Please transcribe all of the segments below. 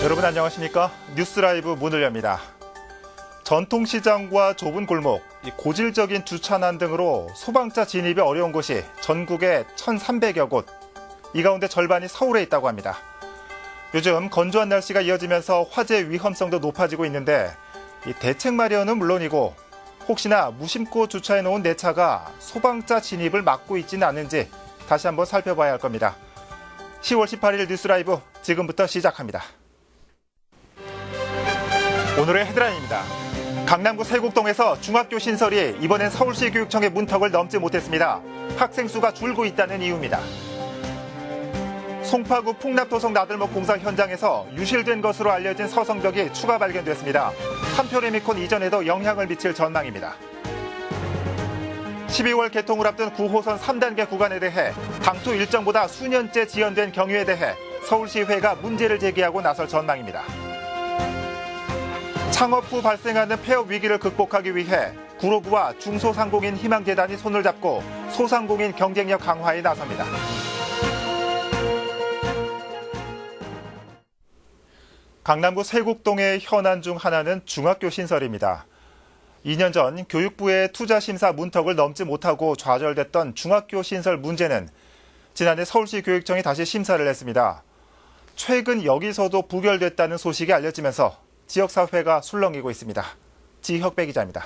여러분 안녕하십니까? 뉴스라이브 문을 엽니다. 전통시장과 좁은 골목, 고질적인 주차난 등으로 소방차 진입이 어려운 곳이 전국에 1,300여 곳. 이 가운데 절반이 서울에 있다고 합니다. 요즘 건조한 날씨가 이어지면서 화재 위험성도 높아지고 있는데 이 대책 마련은 물론이고 혹시나 무심코 주차해놓은 내 차가 소방차 진입을 막고 있지는 않은지 다시 한번 살펴봐야 할 겁니다. 10월 18일 뉴스라이브 지금부터 시작합니다. 오늘의 헤드라인입니다. 강남구 세곡동에서 중학교 신설이 이번엔 서울시 교육청의 문턱을 넘지 못했습니다. 학생 수가 줄고 있다는 이유입니다. 송파구 풍납토성 나들목 공사 현장에서 유실된 것으로 알려진 서성벽이 추가 발견됐습니다. 삼표레미콘 이전에도 영향을 미칠 전망입니다. 12월 개통을 앞둔 9호선 3단계 구간에 대해 당초 일정보다 수년째 지연된 경유에 대해 서울시회가 문제를 제기하고 나설 전망입니다. 창업 후 발생하는 폐업 위기를 극복하기 위해 구로구와 중소상공인 희망재단이 손을 잡고 소상공인 경쟁력 강화에 나섭니다. 강남구 세곡동의 현안 중 하나는 중학교 신설입니다. 2년 전 교육부의 투자심사 문턱을 넘지 못하고 좌절됐던 중학교 신설 문제는 지난해 서울시 교육청이 다시 심사를 했습니다. 최근 여기서도 부결됐다는 소식이 알려지면서 지역사회가 술렁이고 있습니다. 지혁배 기자입니다.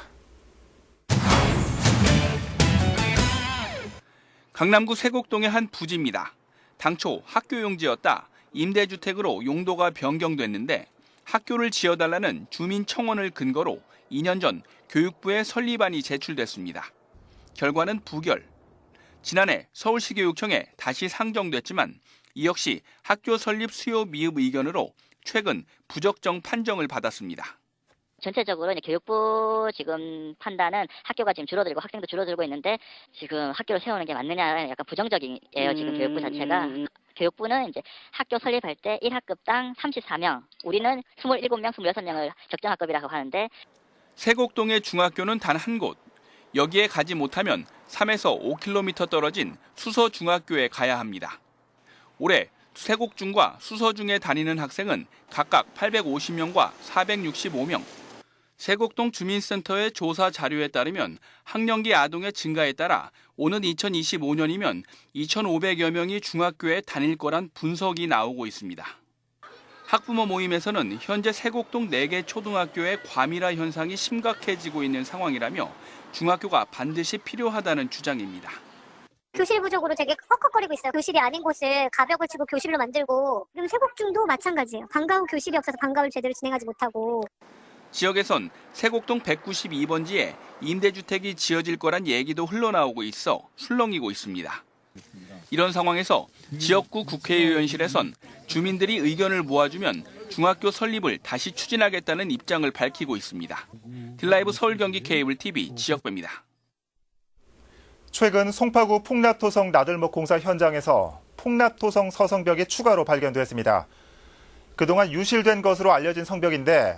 강남구 세곡동의 한 부지입니다. 당초 학교 용지였다 임대주택으로 용도가 변경됐는데 학교를 지어달라는 주민 청원을 근거로 2년 전 교육부에 설립안이 제출됐습니다. 결과는 부결. 지난해 서울시 교육청에 다시 상정됐지만 이 역시 학교 설립 수요 미흡 의견으로 최근 부적정 판정을 받았습니다. 전체적으로 이제 교육부 지금 판단은 학교가 지금 줄어들고 학생도 줄어들고 있는데 지금 학교를 세우는 게 맞느냐 약간 부정적이에요. 지금 교육부 자체가. 교육부는 이제 학교 설립할 때 1학급당 34명, 우리는 27명, 26명을 적정학급이라고 하는데 세곡동의 중학교는 단 한 곳. 여기에 가지 못하면 3에서 5km 떨어진 수서중학교에 가야 합니다. 올해 세곡중과 수서중에 다니는 학생은 각각 850명과 465명. 세곡동 주민센터의 조사 자료에 따르면 학령기 아동의 증가에 따라 오는 2025년이면 2,500여 명이 중학교에 다닐 거란 분석이 나오고 있습니다. 학부모 모임에서는 현재 세곡동 4개 초등학교의 과밀화 현상이 심각해지고 있는 상황이라며 중학교가 반드시 필요하다는 주장입니다. 교실 부족으로 되게 헉헉거리고 있어요. 교실이 아닌 곳을 가벽을 치고 교실로 만들고, 그리고 세곡중도 마찬가지예요. 방과 후 교실이 없어서 방과후를 제대로 진행하지 못하고. 지역에선 세곡동 192번지에 임대주택이 지어질 거란 얘기도 흘러나오고 있어 술렁이고 있습니다. 이런 상황에서 지역구 국회의원실에선 주민들이 의견을 모아주면 중학교 설립을 다시 추진하겠다는 입장을 밝히고 있습니다. 딜라이브 서울 경기 케이블 TV 지역배입니다. 최근 송파구 풍납토성 나들목 공사 현장에서 풍납토성 서성벽이 추가로 발견됐습니다. 그동안 유실된 것으로 알려진 성벽인데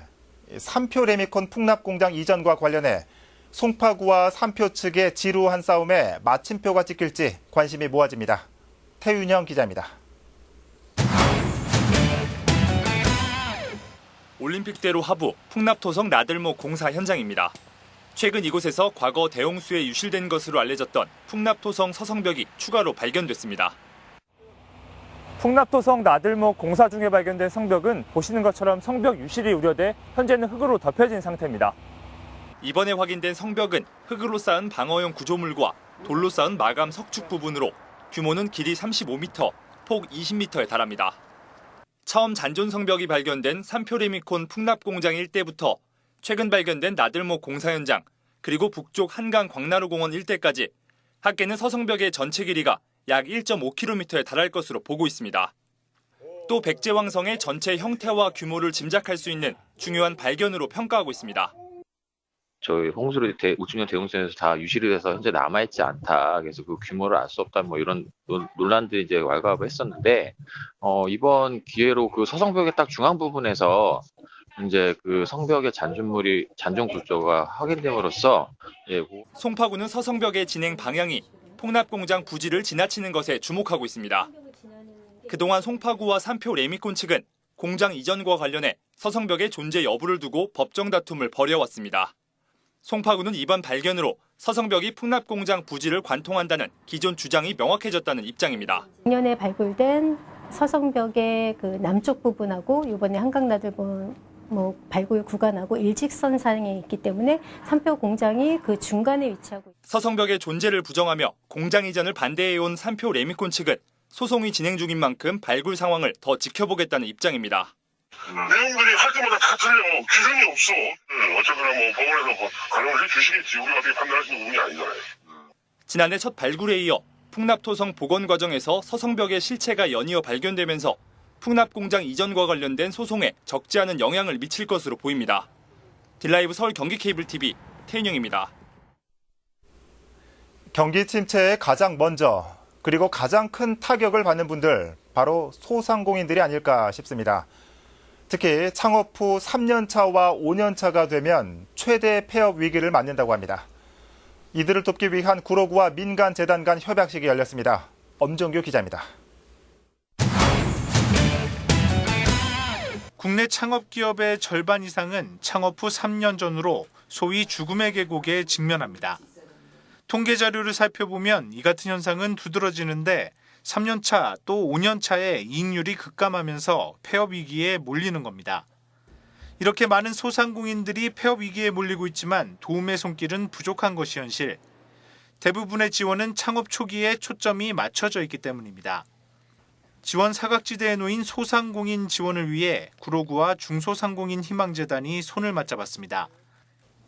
삼표 레미콘 풍납공장 이전과 관련해 송파구와 삼표 측의 지루한 싸움에 마침표가 찍힐지 관심이 모아집니다. 태윤영 기자입니다. 올림픽대로 하부 풍납토성 나들목 공사 현장입니다. 최근 이곳에서 과거 대홍수에 유실된 것으로 알려졌던 풍납토성 서성벽이 추가로 발견됐습니다. 풍납토성 나들목 공사 중에 발견된 성벽은 보시는 것처럼 성벽 유실이 우려돼 현재는 흙으로 덮여진 상태입니다. 이번에 확인된 성벽은 흙으로 쌓은 방어용 구조물과 돌로 쌓은 마감 석축 부분으로 규모는 길이 35m, 폭 20m에 달합니다. 처음 잔존 성벽이 발견된 삼표레미콘 풍납공장 일대부터 최근 발견된 나들목 공사 현장, 그리고 북쪽 한강 광나루공원 일대까지 학계는 서성벽의 전체 길이가 약 1.5km에 달할 것으로 보고 있습니다. 또 백제왕성의 전체 형태와 규모를 짐작할 수 있는 중요한 발견으로 평가하고 있습니다. 저희 홍수로 50년 대홍수에서 다 유실이 돼서 현재 남아있지 않다. 그래서 그 규모를 알 수 없다. 뭐 이런 논란들이 이제 왈가왈부했었는데 이번 기회로 그 서성벽의 딱 중앙 부분에서 이제 그 성벽의 잔존 구조가 확인됨으로써 송파구는 서성벽의 진행 방향이 폭납공장 부지를 지나치는 것에 주목하고 있습니다. 그동안 송파구와 삼표 레미콘 측은 공장 이전과 관련해 서성벽의 존재 여부를 두고 법정 다툼을 벌여왔습니다. 송파구는 이번 발견으로 서성벽이 풍납공장 부지를 관통한다는 기존 주장이 명확해졌다는 입장입니다. 작년에 발굴된 서성벽의 그 남쪽 부분하고 이번에 한강나들봉 발굴 구간하고 일직선상에 있기 때문에 산표 공장이 그 중간에 위치하고 있습니다. 서성벽의 존재를 부정하며 공장 이전을 반대해온 산표 레미콘 측은 소송이 진행 중인 만큼 발굴 상황을 더 지켜보겠다는 입장입니다. 내용들이 할 때마다 다 틀려. 규정이 없어. 어쨌거나 법원에서 가능을 해주시겠지. 우리가 어떻게 판단할 수 있는 부분이 아니잖아요. 지난해 첫 발굴에 이어 풍납토성 복원 과정에서 서성벽의 실체가 연이어 발견되면서 풍납공장 이전과 관련된 소송에 적지 않은 영향을 미칠 것으로 보입니다. 딜라이브 서울 경기 케이블 TV 태인영입니다. 경기 침체에 가장 먼저 그리고 가장 큰 타격을 받는 분들 바로 소상공인들이 아닐까 싶습니다. 특히 창업 후 3년차와 5년차가 되면 최대 폐업 위기를 맞는다고 합니다. 이들을 돕기 위한 구로구와 민간재단 간 협약식이 열렸습니다. 엄정규 기자입니다. 국내 창업 기업의 절반 이상은 창업 후 3년 전으로 소위 죽음의 계곡에 직면합니다. 통계 자료를 살펴보면 이 같은 현상은 두드러지는데 3년차 또 5년차에 이익률이 급감하면서 폐업 위기에 몰리는 겁니다. 이렇게 많은 소상공인들이 폐업 위기에 몰리고 있지만 도움의 손길은 부족한 것이 현실. 대부분의 지원은 창업 초기에 초점이 맞춰져 있기 때문입니다. 지원 사각지대에 놓인 소상공인 지원을 위해 구로구와 중소상공인 희망재단이 손을 맞잡았습니다.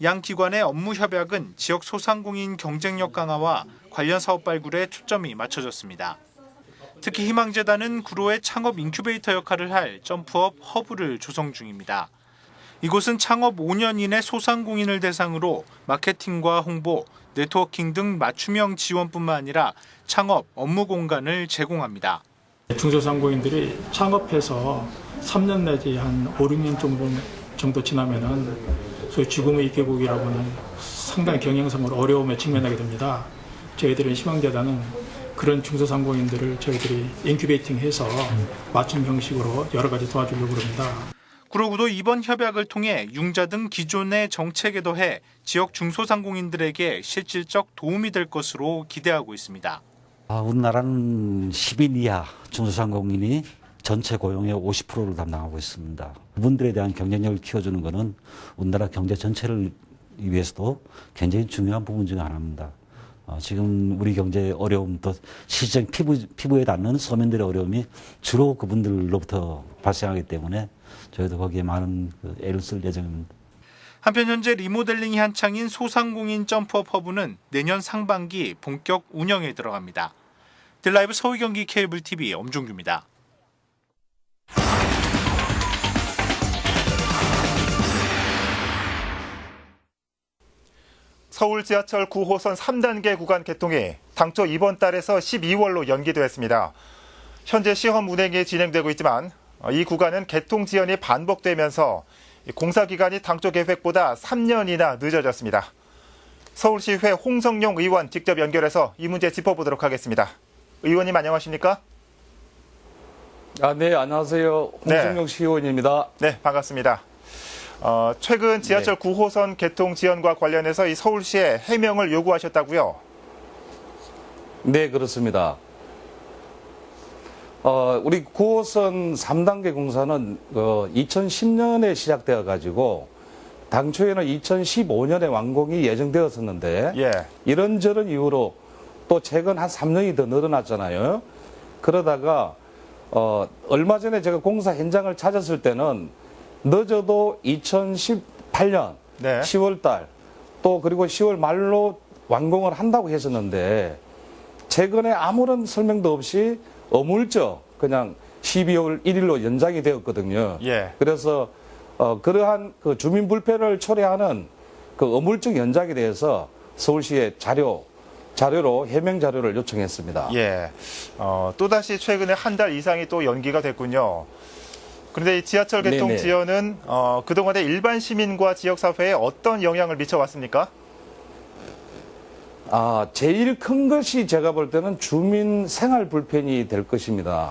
양 기관의 업무 협약은 지역 소상공인 경쟁력 강화와 관련 사업 발굴에 초점이 맞춰졌습니다. 특히 희망재단은 구로의 창업 인큐베이터 역할을 할 점프업 허브를 조성 중입니다. 이곳은 창업 5년인의 소상공인을 대상으로 마케팅과 홍보, 네트워킹 등 맞춤형 지원뿐만 아니라 창업 업무 공간을 제공합니다. 중소상공인들이 창업해서 3년 내지 한 5, 6년 정도 지나면은 소위 죽음의 계곡이라고는 상당히 경영상으로 어려움에 직면하게 됩니다. 저희들은 희망재단은 그런 중소상공인들을 저희들이 인큐베이팅해서 맞춤 형식으로 여러 가지 도와주려고 합니다. 구로구도 이번 협약을 통해 융자 등 기존의 정책에 더해 지역 중소상공인들에게 실질적 도움이 될 것으로 기대하고 있습니다. 우리나라는 10인 이하 중소상공인이 전체 고용의 50%를 담당하고 있습니다. 그분들에 대한 경쟁력을 키워주는 것은 우리나라 경제 전체를 위해서도 굉장히 중요한 부분 중 하나입니다. 지금 우리 경제의 어려움도 실질적 피부에 닿는 서민들의 어려움이 주로 그분들로부터 발생하기 때문에 저희도 거기에 많은 애를 쓸 예정입니다. 한편 현재 리모델링이 한창인 소상공인 점프업 허브는 내년 상반기 본격 운영에 들어갑니다. 딜라이브 서울 경기 케이블 TV 엄종규입니다. 서울 지하철 9호선 3단계 구간 개통이 당초 이번 달에서 12월로 연기됐습니다. 현재 시험 운행이 진행되고 있지만 이 구간은 개통 지연이 반복되면서 공사 기간이 당초 계획보다 3년이나 늦어졌습니다. 서울시회 홍성용 의원 직접 연결해서 이 문제 짚어보도록 하겠습니다. 의원님 안녕하십니까? 네, 안녕하세요. 홍성용 시의원입니다. 네, 반갑습니다. 최근 지하철 9호선 개통 지연과 관련해서 이 서울시에 해명을 요구하셨다고요? 네, 그렇습니다. 우리 9호선 3단계 공사는 2010년에 시작되어 가지고 당초에는 2015년에 완공이 예정되었었는데 이런저런 이유로 또 최근 한 3년이 더 늘어났잖아요. 그러다가 얼마 전에 제가 공사 현장을 찾았을 때는 늦어도 2018년 10월 달 또 그리고 10월 말로 완공을 한다고 했었는데 최근에 아무런 설명도 없이 어물쩍 그냥 12월 1일로 연장이 되었거든요. 그래서 그러한 그 주민 불편을 초래하는 그 어물쩍 연장에 대해서 서울시에 자료로 해명 자료를 요청했습니다. 또다시 최근에 한 달 이상이 또 연기가 됐군요. 그런데 이 지하철 개통 지연은 그동안의 일반 시민과 지역사회에 어떤 영향을 미쳐왔습니까? 제일 큰 것이 제가 볼 때는 주민 생활 불편이 될 것입니다.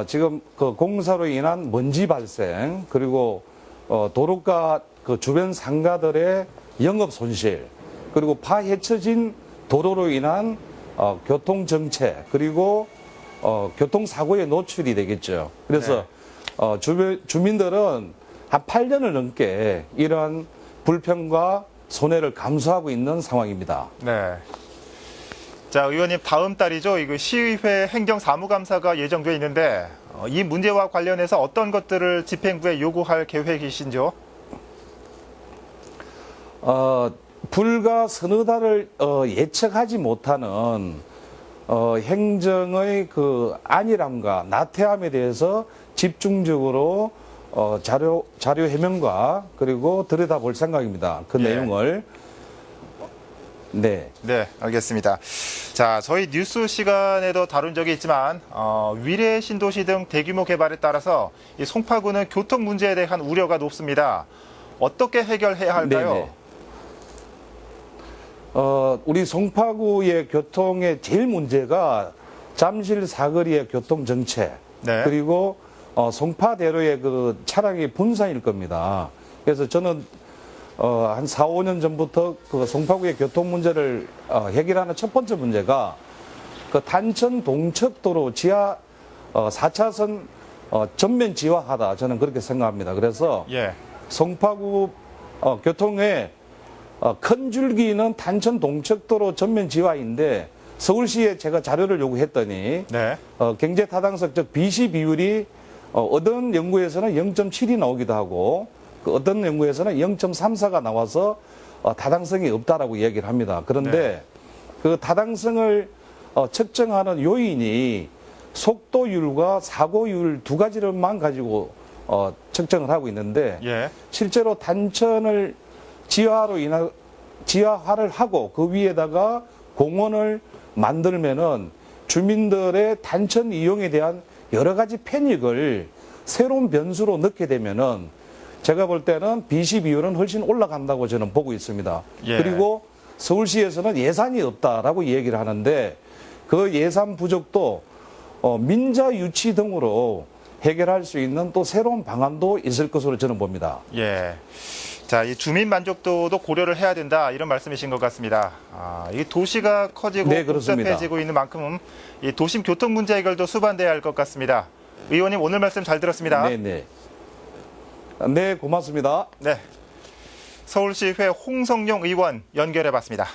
지금 그 공사로 인한 먼지 발생, 그리고 도로가 그 주변 상가들의 영업 손실, 그리고 파헤쳐진 도로로 인한 교통 정체, 그리고 교통사고에 노출이 되겠죠. 그래서 주민들은 한 8년을 넘게 이러한 불편과 손해를 감수하고 있는 상황입니다. 네. 자, 의원님 다음 달이죠. 이거 시의회 행정사무감사가 예정돼 있는데 이 문제와 관련해서 어떤 것들을 집행부에 요구할 계획이신지요? 불과 서너 달을 예측하지 못하는 행정의 그 안일함과 나태함에 대해서 집중적으로 자료 해명과 그리고 들여다볼 생각입니다. 그 내용을. 네, 알겠습니다. 자, 저희 뉴스 시간에도 다룬 적이 있지만 위례 신도시 등 대규모 개발에 따라서 이 송파구는 교통 문제에 대한 우려가 높습니다. 어떻게 해결해야 할까요? 우리 송파구의 교통의 제일 문제가 잠실 사거리의 교통 정체, 그리고 송파대로의 그 차량의 분산일 겁니다. 그래서 저는 한 4, 5년 전부터 그 송파구의 교통 문제를 해결하는 첫 번째 문제가 그 단천 동척도로 지하 4차선 전면 지화하다, 저는 그렇게 생각합니다. 그래서 송파구 교통의 큰 줄기는 단천 동척도로 전면 지화인데 서울시에 제가 자료를 요구했더니 경제 타당성, 즉 비시 비율이 어떤 연구에서는 0.7이 나오기도 하고 그 어떤 연구에서는 0.34가 나와서 타당성이 없다라고 얘기를 합니다. 그런데 그 타당성을 측정하는 요인이 속도율과 사고율 두 가지를만 가지고 측정을 하고 있는데 실제로 단천을 지하화를 하고 그 위에다가 공원을 만들면은 주민들의 단천 이용에 대한 여러 가지 편익을 새로운 변수로 넣게 되면은 제가 볼 때는 비시 비율은 훨씬 올라간다고 저는 보고 있습니다. 그리고 서울시에서는 예산이 없다라고 얘기를 하는데 그 예산 부족도 민자 유치 등으로 해결할 수 있는 또 새로운 방안도 있을 것으로 저는 봅니다. 자, 이 주민 만족도도 고려를 해야 된다, 이런 말씀이신 것 같습니다. 이 도시가 커지고 복잡해지고 있는 만큼 이 도심 교통 문제 해결도 수반돼야 할 것 같습니다. 의원님 오늘 말씀 잘 들었습니다. 네, 고맙습니다. 서울시의회 홍성용 의원 연결해봤습니다.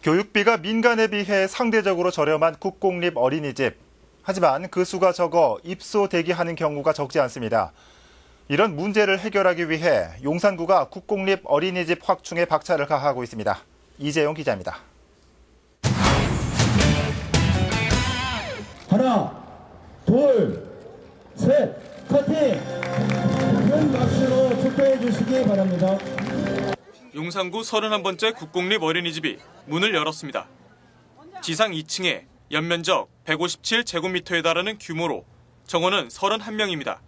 교육비가 민간에 비해 상대적으로 저렴한 국공립 어린이집. 하지만 그 수가 적어 입소 대기하는 경우가 적지 않습니다. 이런 문제를 해결하기 위해 용산구가 국공립 어린이집 확충에 박차를 가하고 있습니다. 이재용 기자입니다. 하나, 둘, 셋, 커팅! 큰 박수로 축하해 주시기 바랍니다. 용산구 31번째 국공립 어린이집이 문을 열었습니다. 지상 2층에 연면적 157제곱미터에 달하는 규모로 정원은 31명입니다.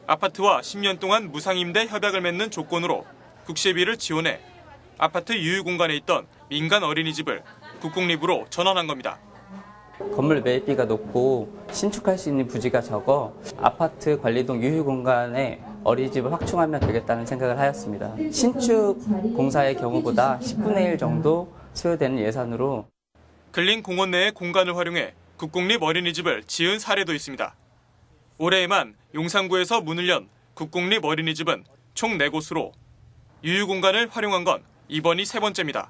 아파트와 10년 동안 무상임대 협약을 맺는 조건으로 국세비를 지원해 아파트 유휴공간에 있던 민간 어린이집을 국공립으로 전환한 겁니다. 건물 매입비가 높고 신축할 수 있는 부지가 적어 아파트 관리동 유휴공간에 어린이집을 확충하면 되겠다는 생각을 하였습니다. 신축 공사의 경우보다 10분의 1 정도 소요되는 예산으로 근린 공원 내의 공간을 활용해 국공립 어린이집을 지은 사례도 있습니다. 올해에만 용산구에서 문을 연 국공립 어린이집은 총 4곳으로 유휴공간을 활용한 건 이번이 3번째입니다.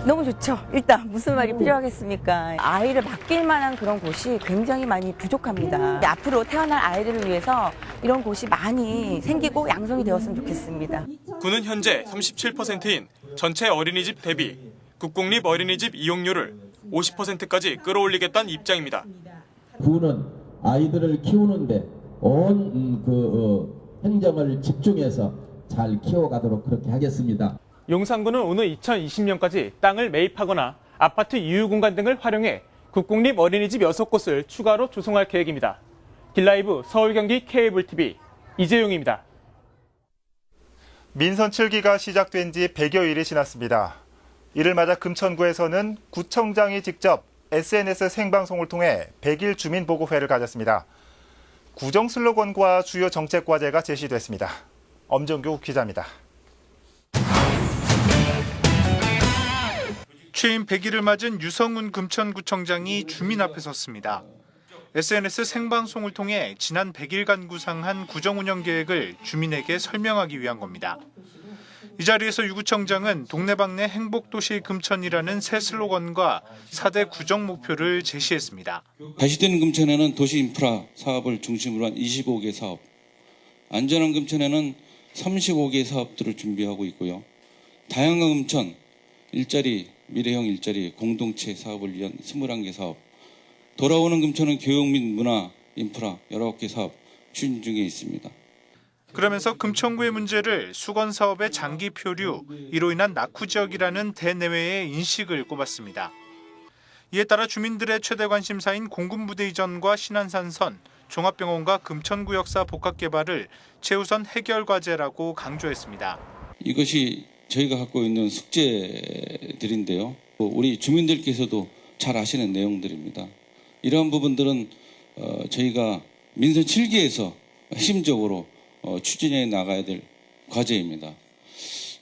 너무 좋죠. 일단 무슨 말이 필요하겠습니까? 아이를 맡길 만한 그런 곳이 굉장히 많이 부족합니다. 앞으로 태어날 아이들을 위해서 이런 곳이 많이 생기고 양성이 되었으면 좋겠습니다. 구는 현재 37%인 전체 어린이집 대비 국공립 어린이집 이용료를 50%까지 끌어올리겠다는 입장입니다. 구는 아이들을 키우는데 온 행정을 집중해서 잘 키워가도록 그렇게 하겠습니다. 용산구는 오늘 2020년까지 땅을 매입하거나 아파트 유휴공간 등을 활용해 국공립 어린이집 6곳을 추가로 조성할 계획입니다. 길라이브 서울 경기 케이블 TV 이재용입니다. 민선 7기가 시작된 지 100여일이 지났습니다. 이를 맞아 금천구에서는 구청장이 직접 SNS 생방송을 통해 100일 주민보고회를 가졌습니다. 구정 슬로건과 주요 정책 과제가 제시됐습니다. 엄정규 기자입니다. 취임 100일을 맞은 유성훈 금천구청장이 주민 앞에 섰습니다. SNS 생방송을 통해 지난 100일간 구상한 구정운영 계획을 주민에게 설명하기 위한 겁니다. 이 자리에서 유 구청장은 동네방네 행복도시 금천이라는 새 슬로건과 4대 구정 목표를 제시했습니다. 발시되는 금천에는 도시 인프라 사업을 중심으로 한 25개 사업, 안전한 금천에는 35개 사업들을 준비하고 있고요. 다양한 금천, 일자리, 미래형 일자리, 공동체 사업을 위한 21개 사업, 돌아오는 금천은 교육 및 문화, 인프라 19개 사업 추진 중에 있습니다. 그러면서 금천구의 문제를 수건 사업의 장기 표류, 이로 인한 낙후 지역이라는 대내외의 인식을 꼽았습니다. 이에 따라 주민들의 최대 관심사인 공군부대 이전과 신안산선, 종합병원과 금천구 역사 복합 개발을 최우선 해결 과제라고 강조했습니다. 이것이 저희가 갖고 있는 숙제들인데요. 우리 주민들께서도 잘 아시는 내용들입니다. 이러한 부분들은 저희가 민선 7기에서 핵심적으로 추진해 나가야 될 과제입니다.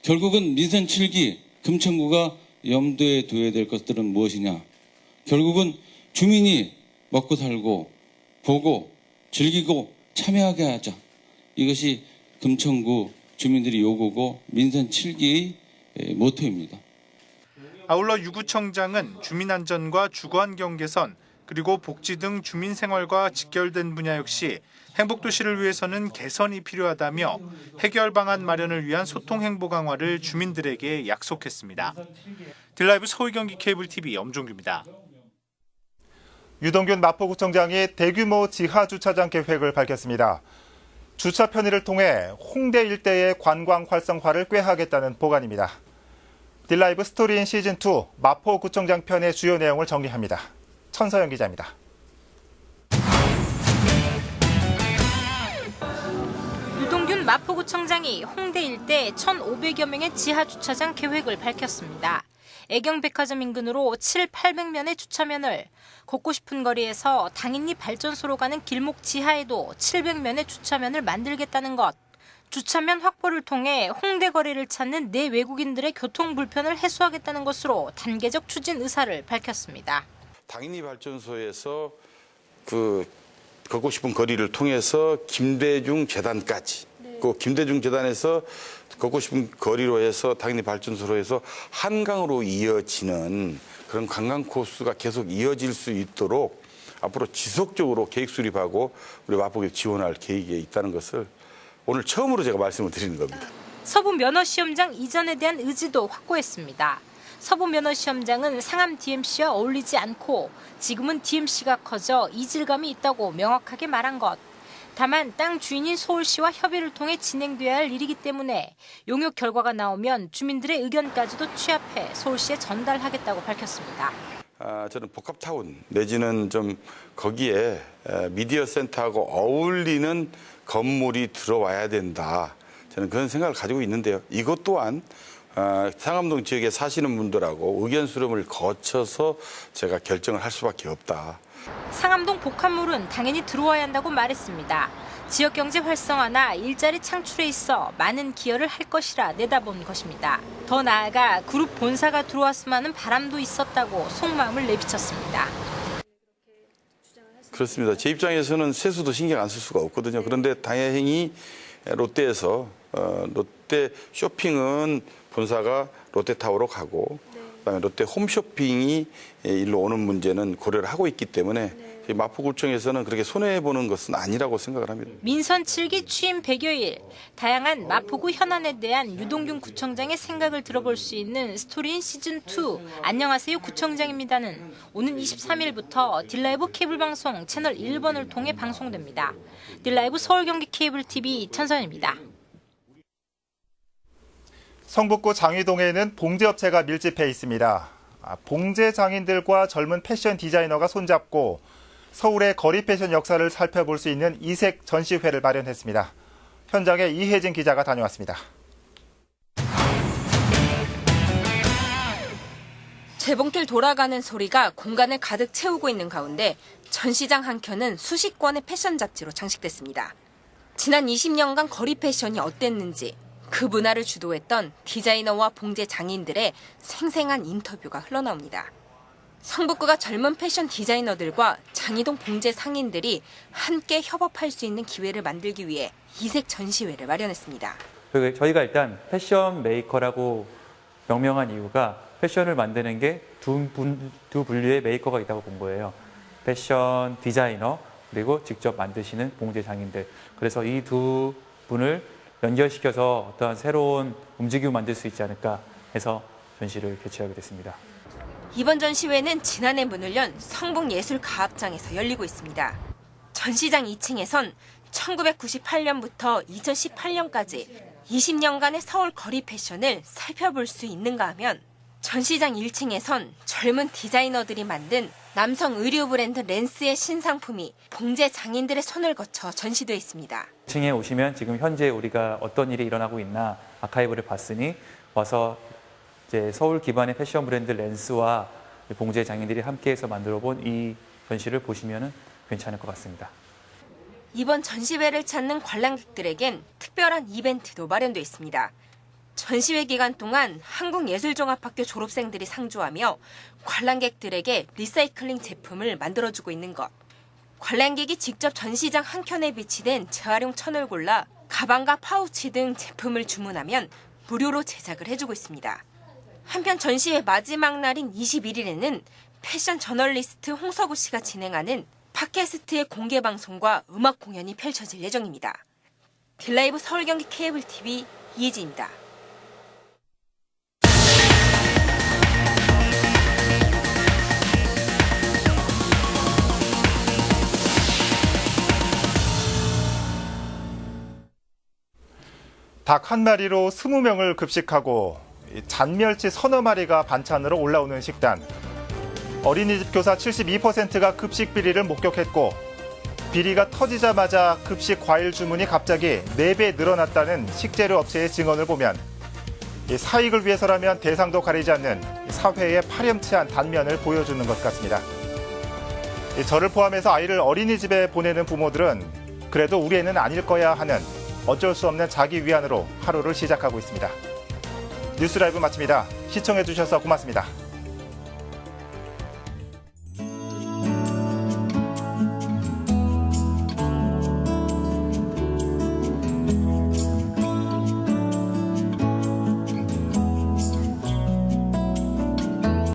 결국은 민선 7기 금천구가 염두에 둬야 될 것들은 무엇이냐? 결국은 주민이 먹고 살고 보고 즐기고 참여하게 하자. 이것이 금천구 주민들이 요구고 민선 7기의 모토입니다. 아울러 유 구청장은 주민안전과 주거환경 개선, 그리고 복지 등 주민생활과 직결된 분야 역시 행복도시를 위해서는 개선이 필요하다며 해결 방안 마련을 위한 소통 행보 강화를 주민들에게 약속했습니다. 딜라이브 서울 경기 케이블 TV 엄종규입니다. 유동균 마포구청장이 대규모 지하 주차장 계획을 밝혔습니다. 주차 편의를 통해 홍대 일대의 관광 활성화를 꾀하겠다는 보관입니다. 딜라이브 스토리인 시즌2 마포구청장 편의 주요 내용을 정리합니다. 천서영 기자입니다. 유동균 마포구청장이 홍대 일대 1,500여 명의 지하 주차장 계획을 밝혔습니다. 애경백화점 인근으로 7,800면의 주차면을, 걷고 싶은 거리에서 당인리 발전소로 가는 길목 지하에도 700면의 주차면을 만들겠다는 것. 주차면 확보를 통해 홍대 거리를 찾는 내외국인들의 교통 불편을 해소하겠다는 것으로 단계적 추진 의사를 밝혔습니다. 당인리 발전소에서 걷고 싶은 거리를 통해서 김대중 재단까지, 그 김대중 재단에서 걷고 싶은 거리로 해서 당인리 발전소로 해서 한강으로 이어지는 그런 관광 코스가 계속 이어질 수 있도록 앞으로 지속적으로 계획 수립하고 우리 마포구에 지원할 계획이 있다는 것을 오늘 처음으로 제가 말씀을 드리는 겁니다. 서부 면허시험장 이전에 대한 의지도 확고했습니다. 서부 면허시험장은 상암 DMC와 어울리지 않고 지금은 DMC가 커져 이질감이 있다고 명확하게 말한 것. 다만 땅 주인인 서울시와 협의를 통해 진행돼야 할 일이기 때문에 용역 결과가 나오면 주민들의 의견까지도 취합해 서울시에 전달하겠다고 밝혔습니다. 저는 복합타운 내지는 좀 거기에 미디어 센터하고 어울리는 건물이 들어와야 된다. 저는 그런 생각을 가지고 있는데요. 이것 또한 상암동 지역에 사시는 분들하고 의견 수렴을 거쳐서 제가 결정을 할 수밖에 없다. 상암동 복합물은 당연히 들어와야 한다고 말했습니다. 지역경제 활성화나 일자리 창출에 있어 많은 기여를 할 것이라 내다본 것입니다. 더 나아가 그룹 본사가 들어왔으면 하는 바람도 있었다고 속마음을 내비쳤습니다. 그렇습니다. 제 입장에서는 세수도 신경 안 쓸 수가 없거든요. 그런데 다행히 롯데에서 롯데 쇼핑은 본사가 롯데타워로 가고 그다음에 롯데 홈쇼핑이 일로 오는 문제는 고려를 하고 있기 때문에 마포구청에서는 그렇게 손해보는 것은 아니라고 생각을 합니다. 민선 7기 취임 100여일, 다양한 마포구 현안에 대한 유동균 구청장의 생각을 들어볼 수 있는 스토리인 시즌2 안녕하세요 구청장입니다는 오는 23일부터 딜라이브 케이블 방송 채널 1번을 통해 방송됩니다. 딜라이브 서울 경기 케이블 TV 천선입니다. 성북구 장위동에는 봉제업체가 밀집해 있습니다. 봉제 장인들과 젊은 패션 디자이너가 손잡고 서울의 거리 패션 역사를 살펴볼 수 있는 이색 전시회를 마련했습니다. 현장에 이혜진 기자가 다녀왔습니다. 재봉틀 돌아가는 소리가 공간을 가득 채우고 있는 가운데 전시장 한 켠은 수십 권의 패션 잡지로 장식됐습니다. 지난 20년간 거리 패션이 어땠는지 그 문화를 주도했던 디자이너와 봉제 장인들의 생생한 인터뷰가 흘러나옵니다. 성북구가 젊은 패션 디자이너들과 장이동 봉제 상인들이 함께 협업할 수 있는 기회를 만들기 위해 이색 전시회를 마련했습니다. 저희가 일단 패션 메이커라고 명명한 이유가 패션을 만드는 게 두 분류의 메이커가 있다고 본 거예요. 패션 디자이너 그리고 직접 만드시는 봉제 장인들. 그래서 이 두 분을 연결시켜서 어떤 새로운 움직임을 만들 수 있지 않을까 해서 전시를 개최하게 됐습니다. 이번 전시회는 지난해 문을 연 성북예술가합장에서 열리고 있습니다. 전시장 2층에선 1998년부터 2018년까지 20년간의 서울 거리 패션을 살펴볼 수 있는가 하면 전시장 1층에선 젊은 디자이너들이 만든 남성 의류 브랜드 랜스의 신상품이 봉제 장인들의 손을 거쳐 전시되어 있습니다. 2층에 오시면 지금 현재 우리가 어떤 일이 일어나고 있나 아카이브를 봤으니 와서 이제 서울 기반의 패션 브랜드 랜스와 봉제 장인들이 함께해서 만들어본 이 전시를 보시면 괜찮을 것 같습니다. 이번 전시회를 찾는 관람객들에겐 특별한 이벤트도 마련되어 있습니다. 전시회 기간 동안 한국예술종합학교 졸업생들이 상주하며 관람객들에게 리사이클링 제품을 만들어주고 있는 것. 관람객이 직접 전시장 한켠에 비치된 재활용 천을 골라 가방과 파우치 등 제품을 주문하면 무료로 제작을 해주고 있습니다. 한편 전시회 마지막 날인 21일에는 패션 저널리스트 홍서구 씨가 진행하는 팟캐스트의 공개 방송과 음악 공연이 펼쳐질 예정입니다. 딜라이브 서울경기 케이블 TV 이혜지입니다. 닭 한 마리로 20명을 급식하고 잔멸치 서너 마리가 반찬으로 올라오는 식단. 어린이집 교사 72%가 급식 비리를 목격했고 비리가 터지자마자 급식 과일 주문이 갑자기 4배 늘어났다는 식재료 업체의 증언을 보면 사익을 위해서라면 대상도 가리지 않는 사회의 파렴치한 단면을 보여주는 것 같습니다. 저를 포함해서 아이를 어린이집에 보내는 부모들은 그래도 우리 애는 아닐 거야 하는 어쩔 수 없는 자기 위안으로 하루를 시작하고 있습니다. 뉴스 라이브 마칩니다. 시청해주셔서 고맙습니다.